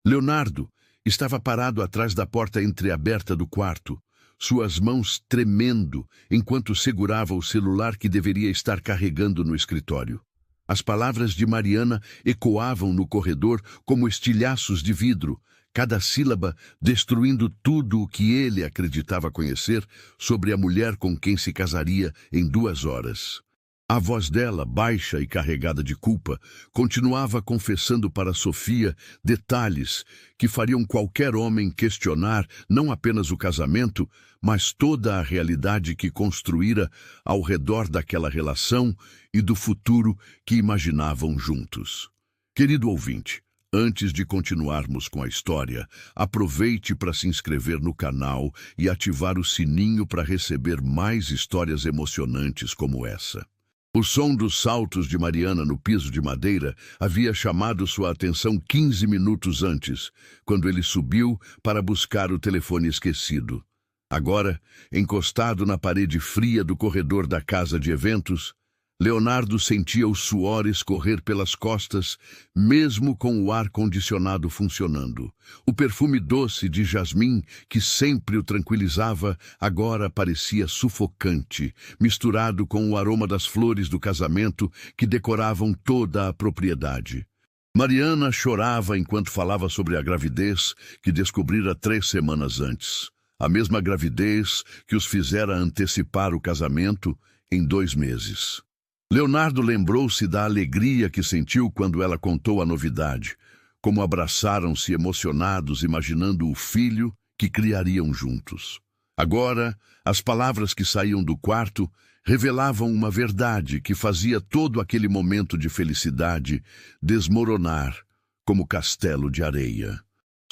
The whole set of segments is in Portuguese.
Leonardo estava parado atrás da porta entreaberta do quarto, suas mãos tremendo enquanto segurava o celular que deveria estar carregando no escritório. As palavras de Mariana ecoavam no corredor como estilhaços de vidro, cada sílaba destruindo tudo o que ele acreditava conhecer sobre a mulher com quem se casaria em 2 horas. A voz dela, baixa e carregada de culpa, continuava confessando para Sofia detalhes que fariam qualquer homem questionar não apenas o casamento, mas toda a realidade que construíra ao redor daquela relação e do futuro que imaginavam juntos. Querido ouvinte, antes de continuarmos com a história, aproveite para se inscrever no canal e ativar o sininho para receber mais histórias emocionantes como essa. O som dos saltos de Mariana no piso de madeira havia chamado sua atenção 15 minutos antes, quando ele subiu para buscar o telefone esquecido. Agora, encostado na parede fria do corredor da casa de eventos, Leonardo sentia o suor escorrer pelas costas, mesmo com o ar-condicionado funcionando. O perfume doce de jasmim, que sempre o tranquilizava, agora parecia sufocante, misturado com o aroma das flores do casamento que decoravam toda a propriedade. Mariana chorava enquanto falava sobre a gravidez que descobrira 3 semanas antes. A mesma gravidez que os fizera antecipar o casamento em 2 meses. Leonardo lembrou-se da alegria que sentiu quando ela contou a novidade, como abraçaram-se emocionados imaginando o filho que criariam juntos. Agora, as palavras que saíam do quarto revelavam uma verdade que fazia todo aquele momento de felicidade desmoronar como castelo de areia.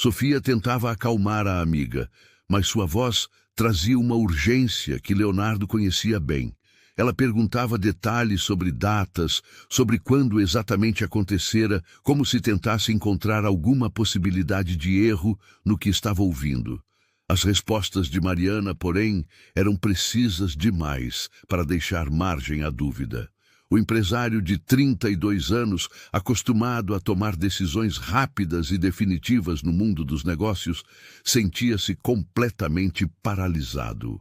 Sofia tentava acalmar a amiga, mas sua voz trazia uma urgência que Leonardo conhecia bem. Ela perguntava detalhes sobre datas, sobre quando exatamente acontecera, como se tentasse encontrar alguma possibilidade de erro no que estava ouvindo. As respostas de Mariana, porém, eram precisas demais para deixar margem à dúvida. O empresário de 32 anos, acostumado a tomar decisões rápidas e definitivas no mundo dos negócios, sentia-se completamente paralisado.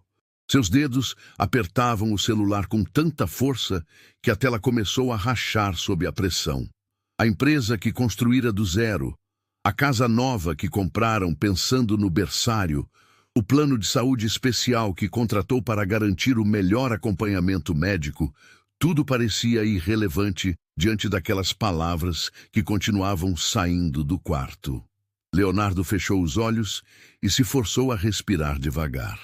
Seus dedos apertavam o celular com tanta força que a tela começou a rachar sob a pressão. A empresa que construíra do zero, a casa nova que compraram pensando no berçário, o plano de saúde especial que contratou para garantir o melhor acompanhamento médico, tudo parecia irrelevante diante daquelas palavras que continuavam saindo do quarto. Leonardo fechou os olhos e se forçou a respirar devagar.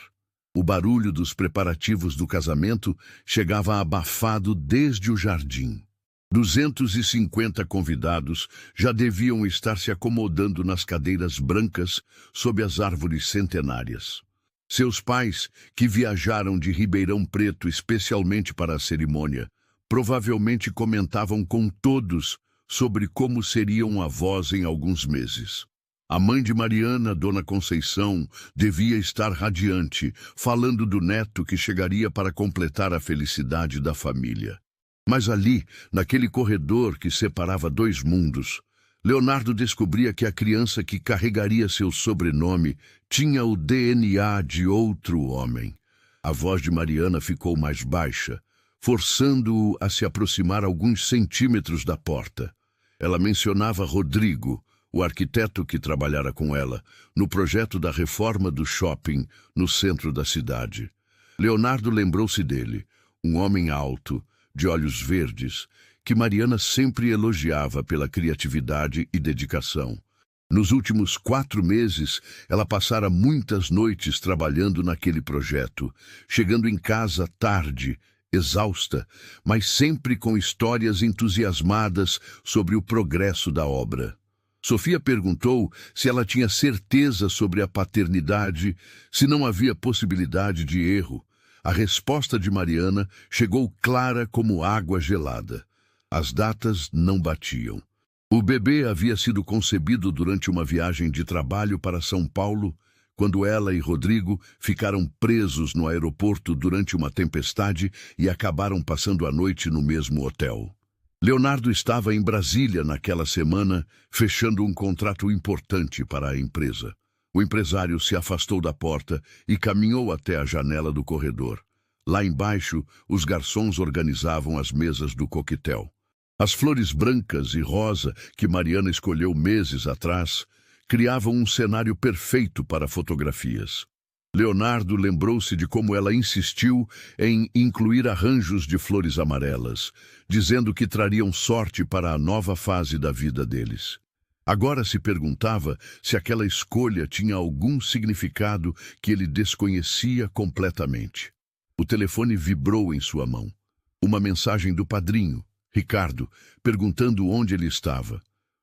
O barulho dos preparativos do casamento chegava abafado desde o jardim. 250 convidados já deviam estar se acomodando nas cadeiras brancas sob as árvores centenárias. Seus pais, que viajaram de Ribeirão Preto especialmente para a cerimônia, provavelmente comentavam com todos sobre como seriam avós em alguns meses. A mãe de Mariana, Dona Conceição, devia estar radiante, falando do neto que chegaria para completar a felicidade da família. Mas ali, naquele corredor que separava 2 mundos, Leonardo descobria que a criança que carregaria seu sobrenome tinha o DNA de outro homem. A voz de Mariana ficou mais baixa, forçando-o a se aproximar alguns centímetros da porta. Ela mencionava Rodrigo, o arquiteto que trabalhara com ela, no projeto da reforma do shopping no centro da cidade. Leonardo lembrou-se dele, um homem alto, de olhos verdes, que Mariana sempre elogiava pela criatividade e dedicação. Nos últimos 4 meses, ela passara muitas noites trabalhando naquele projeto, chegando em casa tarde, exausta, mas sempre com histórias entusiasmadas sobre o progresso da obra. Sofia perguntou se ela tinha certeza sobre a paternidade, se não havia possibilidade de erro. A resposta de Mariana chegou clara como água gelada. As datas não batiam. O bebê havia sido concebido durante uma viagem de trabalho para São Paulo, quando ela e Rodrigo ficaram presos no aeroporto durante uma tempestade e acabaram passando a noite no mesmo hotel. Leonardo estava em Brasília naquela semana, fechando um contrato importante para a empresa. O empresário se afastou da porta e caminhou até a janela do corredor. Lá embaixo, os garçons organizavam as mesas do coquetel. As flores brancas e rosa que Mariana escolheu meses atrás criavam um cenário perfeito para fotografias. Leonardo lembrou-se de como ela insistiu em incluir arranjos de flores amarelas, dizendo que trariam sorte para a nova fase da vida deles. Agora se perguntava se aquela escolha tinha algum significado que ele desconhecia completamente. O telefone vibrou em sua mão. Uma mensagem do padrinho, Ricardo, perguntando onde ele estava.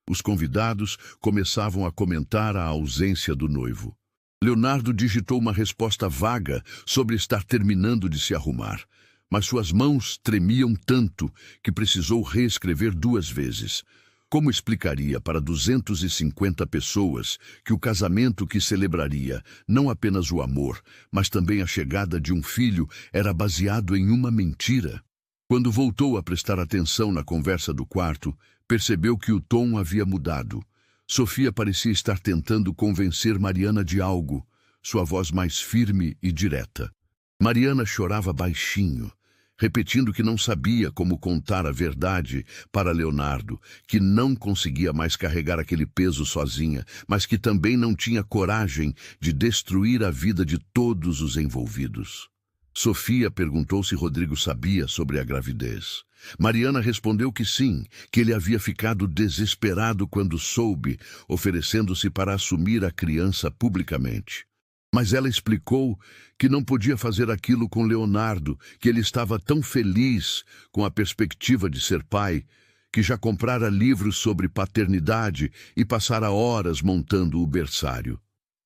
Os convidados começavam a comentar a ausência do noivo. Leonardo digitou uma resposta vaga sobre estar terminando de se arrumar, mas suas mãos tremiam tanto que precisou reescrever 2 vezes. Como explicaria para 250 pessoas que o casamento que celebraria não apenas o amor, mas também a chegada de um filho era baseado em uma mentira? Quando voltou a prestar atenção na conversa do quarto, percebeu que o tom havia mudado. Sofia parecia estar tentando convencer Mariana de algo, sua voz mais firme e direta. Mariana chorava baixinho, repetindo que não sabia como contar a verdade para Leonardo, que não conseguia mais carregar aquele peso sozinha, mas que também não tinha coragem de destruir a vida de todos os envolvidos. Sofia perguntou se Rodrigo sabia sobre a gravidez. Mariana respondeu que sim, que ele havia ficado desesperado quando soube, oferecendo-se para assumir a criança publicamente. Mas ela explicou que não podia fazer aquilo com Leonardo, que ele estava tão feliz com a perspectiva de ser pai, que já comprara livros sobre paternidade e passara horas montando o berçário.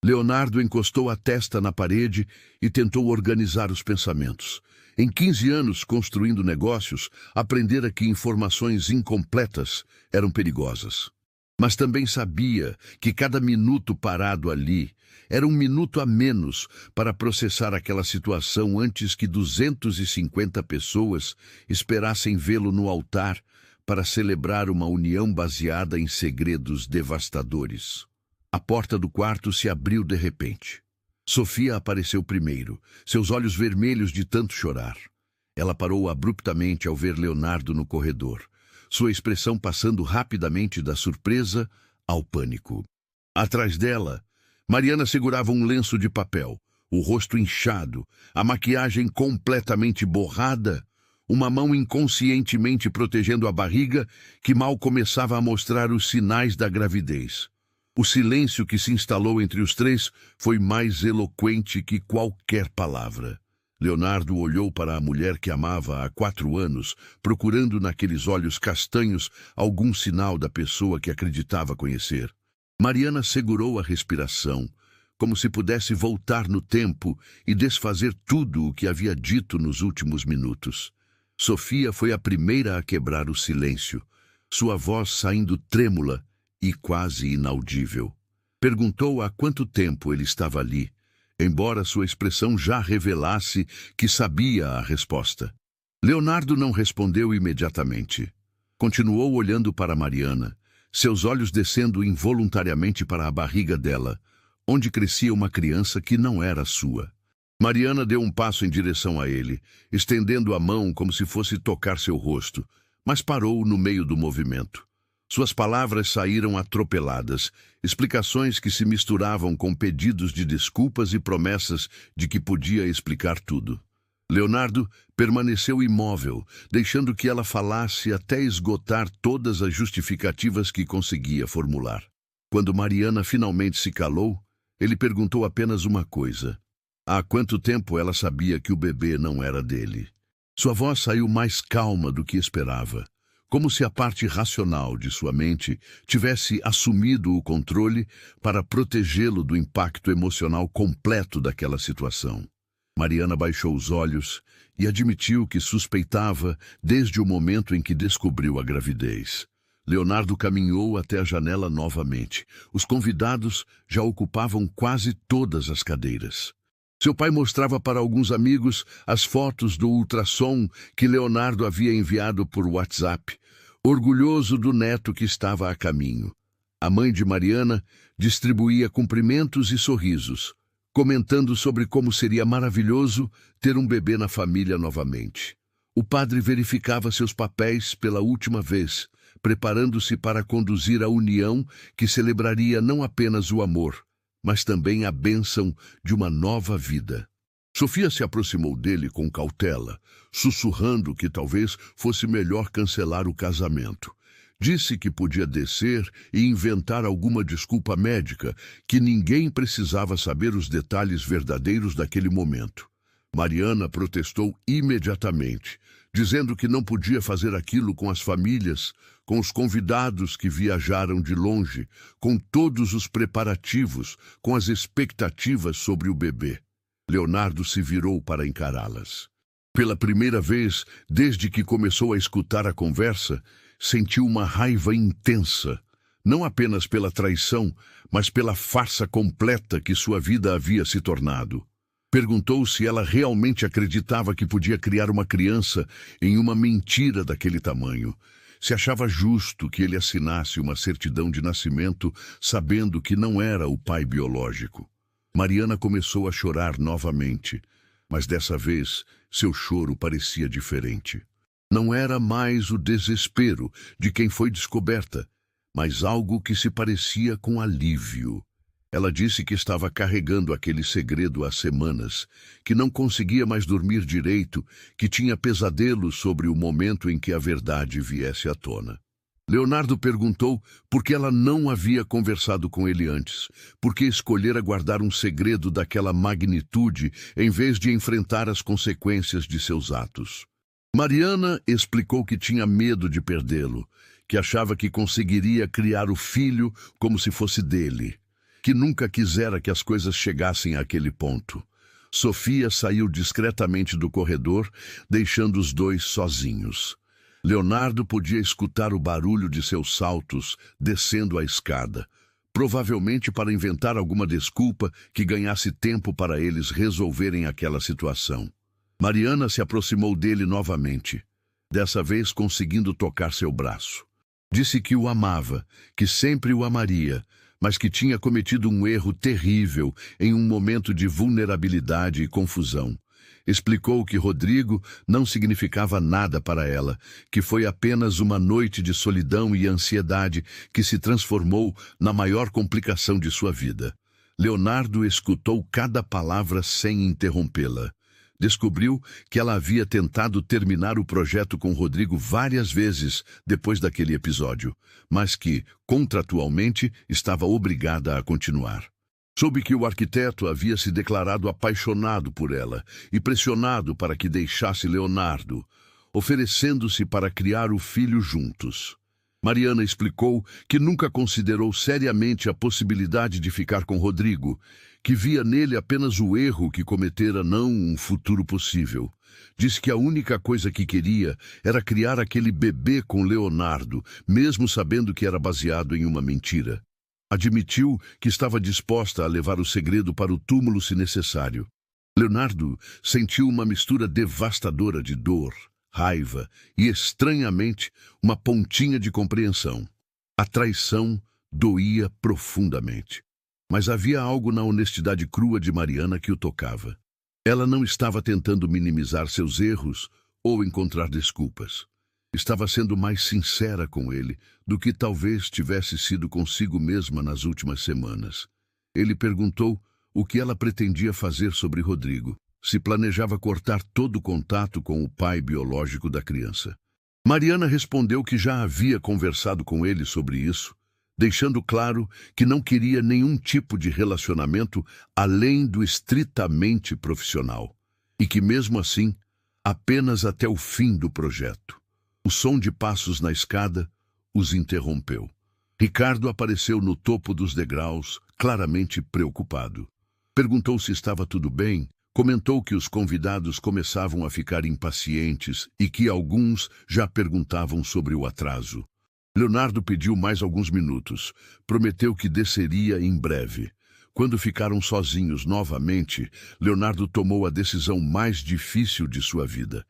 Leonardo encostou a testa na parede e tentou organizar os pensamentos. Em 15 anos construindo negócios, aprendera que informações incompletas eram perigosas. Mas também sabia que cada minuto parado ali era um minuto a menos para processar aquela situação antes que 250 pessoas esperassem vê-lo no altar para celebrar uma união baseada em segredos devastadores. A porta do quarto se abriu de repente. Sofia apareceu primeiro, seus olhos vermelhos de tanto chorar. Ela parou abruptamente ao ver Leonardo no corredor, sua expressão passando rapidamente da surpresa ao pânico. Atrás dela, Mariana segurava um lenço de papel, o rosto inchado, a maquiagem completamente borrada, uma mão inconscientemente protegendo a barriga que mal começava a mostrar os sinais da gravidez. O silêncio que se instalou entre os três foi mais eloquente que qualquer palavra. Leonardo olhou para a mulher que amava há 4 anos, procurando naqueles olhos castanhos algum sinal da pessoa que acreditava conhecer. Mariana segurou a respiração, como se pudesse voltar no tempo e desfazer tudo o que havia dito nos últimos minutos. Sofia foi a primeira a quebrar o silêncio, sua voz saindo trêmula e quase inaudível. Perguntou há quanto tempo ele estava ali, embora sua expressão já revelasse que sabia a resposta. Leonardo não respondeu imediatamente. Continuou olhando para Mariana, seus olhos descendo involuntariamente para a barriga dela, onde crescia uma criança que não era sua. Mariana deu um passo em direção a ele, estendendo a mão como se fosse tocar seu rosto, mas parou no meio do movimento. Suas palavras saíram atropeladas, explicações que se misturavam com pedidos de desculpas e promessas de que podia explicar tudo. Leonardo permaneceu imóvel, deixando que ela falasse até esgotar todas as justificativas que conseguia formular. Quando Mariana finalmente se calou, ele perguntou apenas uma coisa. Há quanto tempo ela sabia que o bebê não era dele? Sua voz saiu mais calma do que esperava, como se a parte racional de sua mente tivesse assumido o controle para protegê-lo do impacto emocional completo daquela situação. Mariana baixou os olhos e admitiu que suspeitava desde o momento em que descobriu a gravidez. Leonardo caminhou até a janela novamente. Os convidados já ocupavam quase todas as cadeiras. Seu pai mostrava para alguns amigos as fotos do ultrassom que Leonardo havia enviado por WhatsApp. orgulhoso do neto que estava a caminho. A mãe de Mariana distribuía cumprimentos e sorrisos, comentando sobre como seria maravilhoso ter um bebê na família novamente. O padre verificava seus papéis pela última vez, preparando-se para conduzir a união que celebraria não apenas o amor, mas também a bênção de uma nova vida. Sofia se aproximou dele com cautela, sussurrando que talvez fosse melhor cancelar o casamento. Disse que podia descer e inventar alguma desculpa médica, que ninguém precisava saber os detalhes verdadeiros daquele momento. Mariana protestou imediatamente, dizendo que não podia fazer aquilo com as famílias, com os convidados que viajaram de longe, com todos os preparativos, com as expectativas sobre o bebê. Leonardo se virou para encará-las. Pela primeira vez, desde que começou a escutar a conversa, sentiu uma raiva intensa, não apenas pela traição, mas pela farsa completa que sua vida havia se tornado. Perguntou se ela realmente acreditava que podia criar uma criança em uma mentira daquele tamanho. Se achava justo que ele assinasse uma certidão de nascimento sabendo que não era o pai biológico. Mariana começou a chorar novamente, mas dessa vez seu choro parecia diferente. Não era mais o desespero de quem foi descoberta, mas algo que se parecia com alívio. Ela disse que estava carregando aquele segredo há semanas, que não conseguia mais dormir direito, que tinha pesadelos sobre o momento em que a verdade viesse à tona. Leonardo perguntou por que ela não havia conversado com ele antes, por que escolhera guardar um segredo daquela magnitude em vez de enfrentar as consequências de seus atos. Mariana explicou que tinha medo de perdê-lo, que achava que conseguiria criar o filho como se fosse dele, que nunca quisera que as coisas chegassem àquele ponto. Sofia saiu discretamente do corredor, deixando os dois sozinhos. Leonardo podia escutar o barulho de seus saltos descendo a escada, provavelmente para inventar alguma desculpa que ganhasse tempo para eles resolverem aquela situação. Mariana se aproximou dele novamente, dessa vez conseguindo tocar seu braço. Disse que o amava, que sempre o amaria, mas que tinha cometido um erro terrível em um momento de vulnerabilidade e confusão. Explicou que Rodrigo não significava nada para ela, que foi apenas uma noite de solidão e ansiedade que se transformou na maior complicação de sua vida. Leonardo escutou cada palavra sem interrompê-la. Descobriu que ela havia tentado terminar o projeto com Rodrigo várias vezes depois daquele episódio, mas que, contratualmente, estava obrigada a continuar. Soube que o arquiteto havia se declarado apaixonado por ela e pressionado para que deixasse Leonardo, oferecendo-se para criar o filho juntos. Mariana explicou que nunca considerou seriamente a possibilidade de ficar com Rodrigo, que via nele apenas o erro que cometera, não um futuro possível. Disse que a única coisa que queria era criar aquele bebê com Leonardo, mesmo sabendo que era baseado em uma mentira. Admitiu que estava disposta a levar o segredo para o túmulo se necessário. Leonardo sentiu uma mistura devastadora de dor, raiva e, estranhamente, uma pontinha de compreensão. A traição doía profundamente. Mas havia algo na honestidade crua de Mariana que o tocava. Ela não estava tentando minimizar seus erros ou encontrar desculpas. Estava sendo mais sincera com ele do que talvez tivesse sido consigo mesma nas últimas semanas. Ele perguntou o que ela pretendia fazer sobre Rodrigo, se planejava cortar todo o contato com o pai biológico da criança. Mariana respondeu que já havia conversado com ele sobre isso, deixando claro que não queria nenhum tipo de relacionamento além do estritamente profissional, e que mesmo assim, apenas até o fim do projeto. O som de passos na escada os interrompeu. Ricardo apareceu no topo dos degraus, claramente preocupado. Perguntou se estava tudo bem, comentou que os convidados começavam a ficar impacientes e que alguns já perguntavam sobre o atraso. Leonardo pediu mais alguns minutos, prometeu que desceria em breve. Quando ficaram sozinhos novamente, Leonardo tomou a decisão mais difícil de sua vida.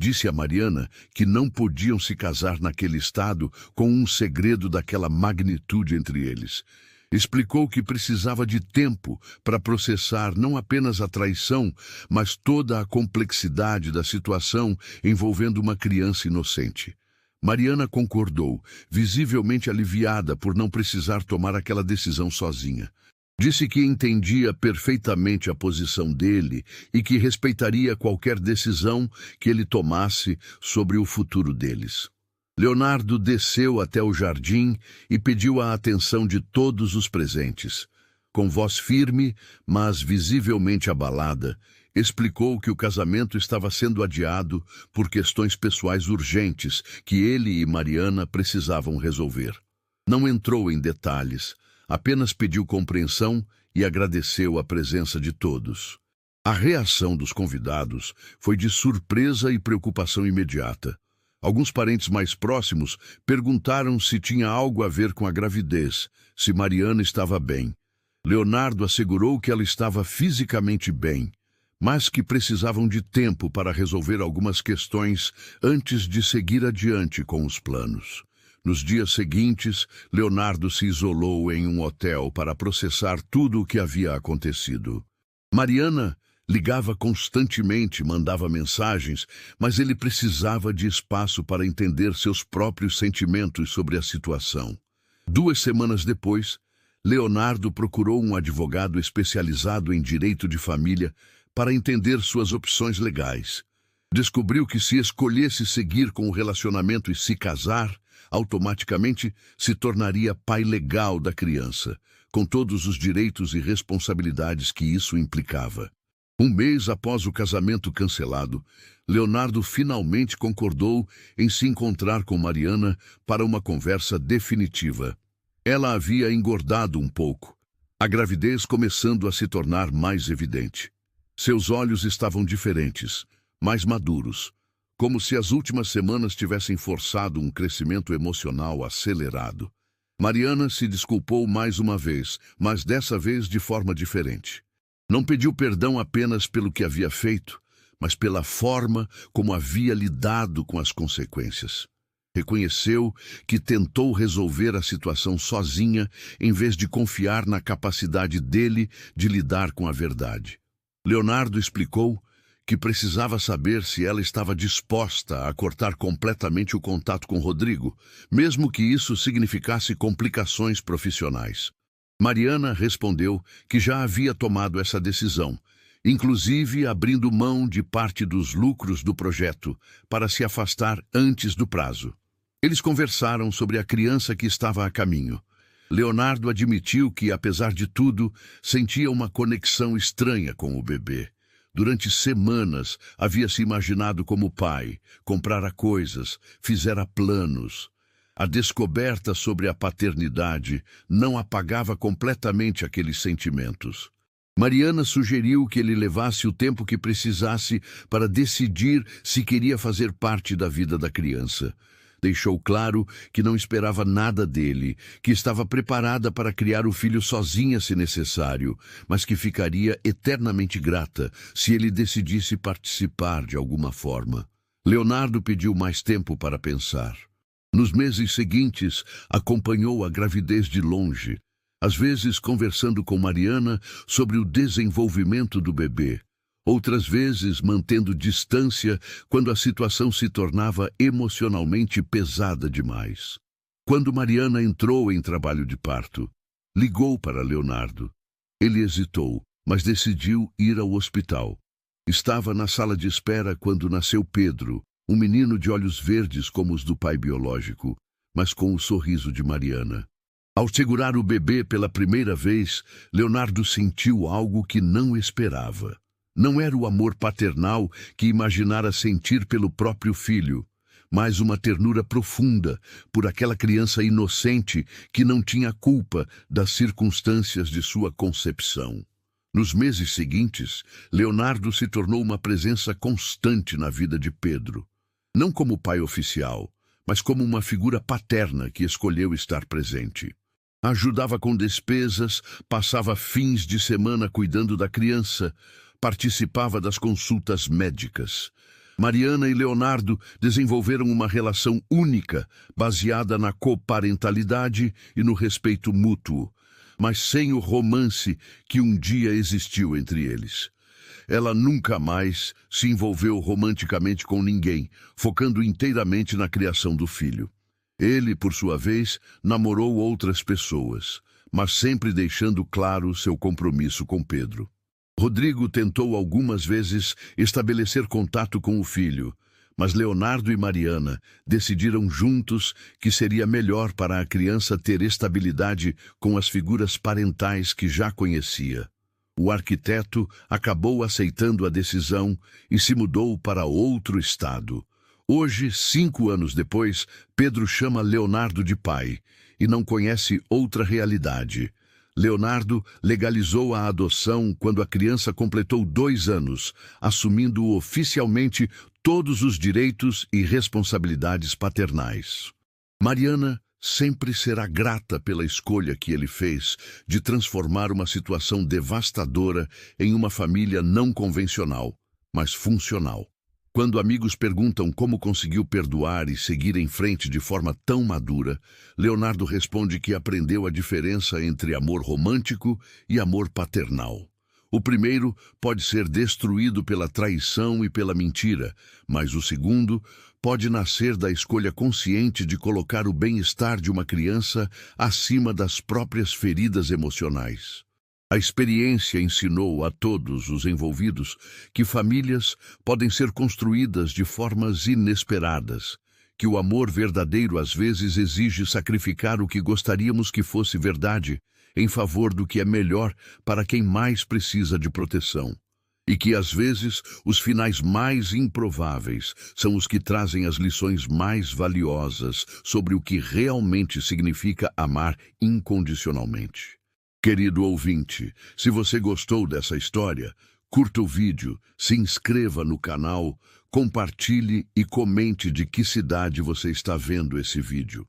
Disse a Mariana que não podiam se casar naquele estado com um segredo daquela magnitude entre eles. Explicou que precisava de tempo para processar não apenas a traição, mas toda a complexidade da situação envolvendo uma criança inocente. Mariana concordou, visivelmente aliviada por não precisar tomar aquela decisão sozinha. Disse que entendia perfeitamente a posição dele e que respeitaria qualquer decisão que ele tomasse sobre o futuro deles. Leonardo desceu até o jardim e pediu a atenção de todos os presentes. Com voz firme, mas visivelmente abalada, explicou que o casamento estava sendo adiado por questões pessoais urgentes que ele e Mariana precisavam resolver. Não entrou em detalhes, apenas pediu compreensão e agradeceu a presença de todos. A reação dos convidados foi de surpresa e preocupação imediata. Alguns parentes mais próximos perguntaram se tinha algo a ver com a gravidez, se Mariana estava bem. Leonardo assegurou que ela estava fisicamente bem, mas que precisavam de tempo para resolver algumas questões antes de seguir adiante com os planos. Nos dias seguintes, Leonardo se isolou em um hotel para processar tudo o que havia acontecido. Mariana ligava constantemente, mandava mensagens, mas ele precisava de espaço para entender seus próprios sentimentos sobre a situação. 2 semanas depois, Leonardo procurou um advogado especializado em direito de família para entender suas opções legais. Descobriu que se escolhesse seguir com o relacionamento e se casar, automaticamente se tornaria pai legal da criança, com todos os direitos e responsabilidades que isso implicava. 1 mês após o casamento cancelado, Leonardo finalmente concordou em se encontrar com Mariana para uma conversa definitiva. Ela havia engordado um pouco, a gravidez começando a se tornar mais evidente. Seus olhos estavam diferentes, mais maduros, como se as últimas semanas tivessem forçado um crescimento emocional acelerado. Mariana se desculpou mais uma vez, mas dessa vez de forma diferente. Não pediu perdão apenas pelo que havia feito, mas pela forma como havia lidado com as consequências. Reconheceu que tentou resolver a situação sozinha em vez de confiar na capacidade dele de lidar com a verdade. Leonardo explicou que precisava saber se ela estava disposta a cortar completamente o contato com Rodrigo, mesmo que isso significasse complicações profissionais. Mariana respondeu que já havia tomado essa decisão, inclusive abrindo mão de parte dos lucros do projeto para se afastar antes do prazo. Eles conversaram sobre a criança que estava a caminho. Leonardo admitiu que, apesar de tudo, sentia uma conexão estranha com o bebê. Durante semanas havia se imaginado como pai, comprara coisas, fizera planos. A descoberta sobre a paternidade não apagava completamente aqueles sentimentos. Mariana sugeriu que ele levasse o tempo que precisasse para decidir se queria fazer parte da vida da criança. Deixou claro que não esperava nada dele, que estava preparada para criar o filho sozinha se necessário, mas que ficaria eternamente grata se ele decidisse participar de alguma forma. Leonardo pediu mais tempo para pensar. Nos meses seguintes, acompanhou a gravidez de longe, às vezes conversando com Mariana sobre o desenvolvimento do bebê, outras vezes mantendo distância quando a situação se tornava emocionalmente pesada demais. Quando Mariana entrou em trabalho de parto, ligou para Leonardo. Ele hesitou, mas decidiu ir ao hospital. Estava na sala de espera quando nasceu Pedro, um menino de olhos verdes como os do pai biológico, mas com o sorriso de Mariana. Ao segurar o bebê pela primeira vez, Leonardo sentiu algo que não esperava. Não era o amor paternal que imaginara sentir pelo próprio filho, mas uma ternura profunda por aquela criança inocente que não tinha culpa das circunstâncias de sua concepção. Nos meses seguintes, Leonardo se tornou uma presença constante na vida de Pedro. Não como pai oficial, mas como uma figura paterna que escolheu estar presente. Ajudava com despesas, passava fins de semana cuidando da criança, participava das consultas médicas. Mariana e Leonardo desenvolveram uma relação única, baseada na coparentalidade e no respeito mútuo, mas sem o romance que um dia existiu entre eles. Ela nunca mais se envolveu romanticamente com ninguém, focando inteiramente na criação do filho. Ele, por sua vez, namorou outras pessoas, mas sempre deixando claro seu compromisso com Pedro. Rodrigo tentou algumas vezes estabelecer contato com o filho, mas Leonardo e Mariana decidiram juntos que seria melhor para a criança ter estabilidade com as figuras parentais que já conhecia. O arquiteto acabou aceitando a decisão e se mudou para outro estado. Hoje, 5 anos depois, Pedro chama Leonardo de pai e não conhece outra realidade. Leonardo legalizou a adoção quando a criança completou 2 anos, assumindo oficialmente todos os direitos e responsabilidades paternais. Mariana sempre será grata pela escolha que ele fez de transformar uma situação devastadora em uma família não convencional, mas funcional. Quando amigos perguntam como conseguiu perdoar e seguir em frente de forma tão madura, Leonardo responde que aprendeu a diferença entre amor romântico e amor paternal. O primeiro pode ser destruído pela traição e pela mentira, mas o segundo pode nascer da escolha consciente de colocar o bem-estar de uma criança acima das próprias feridas emocionais. A experiência ensinou a todos os envolvidos que famílias podem ser construídas de formas inesperadas, que o amor verdadeiro às vezes exige sacrificar o que gostaríamos que fosse verdade em favor do que é melhor para quem mais precisa de proteção, e que às vezes os finais mais improváveis são os que trazem as lições mais valiosas sobre o que realmente significa amar incondicionalmente. Querido ouvinte, se você gostou dessa história, curta o vídeo, se inscreva no canal, compartilhe e comente de que cidade você está vendo esse vídeo.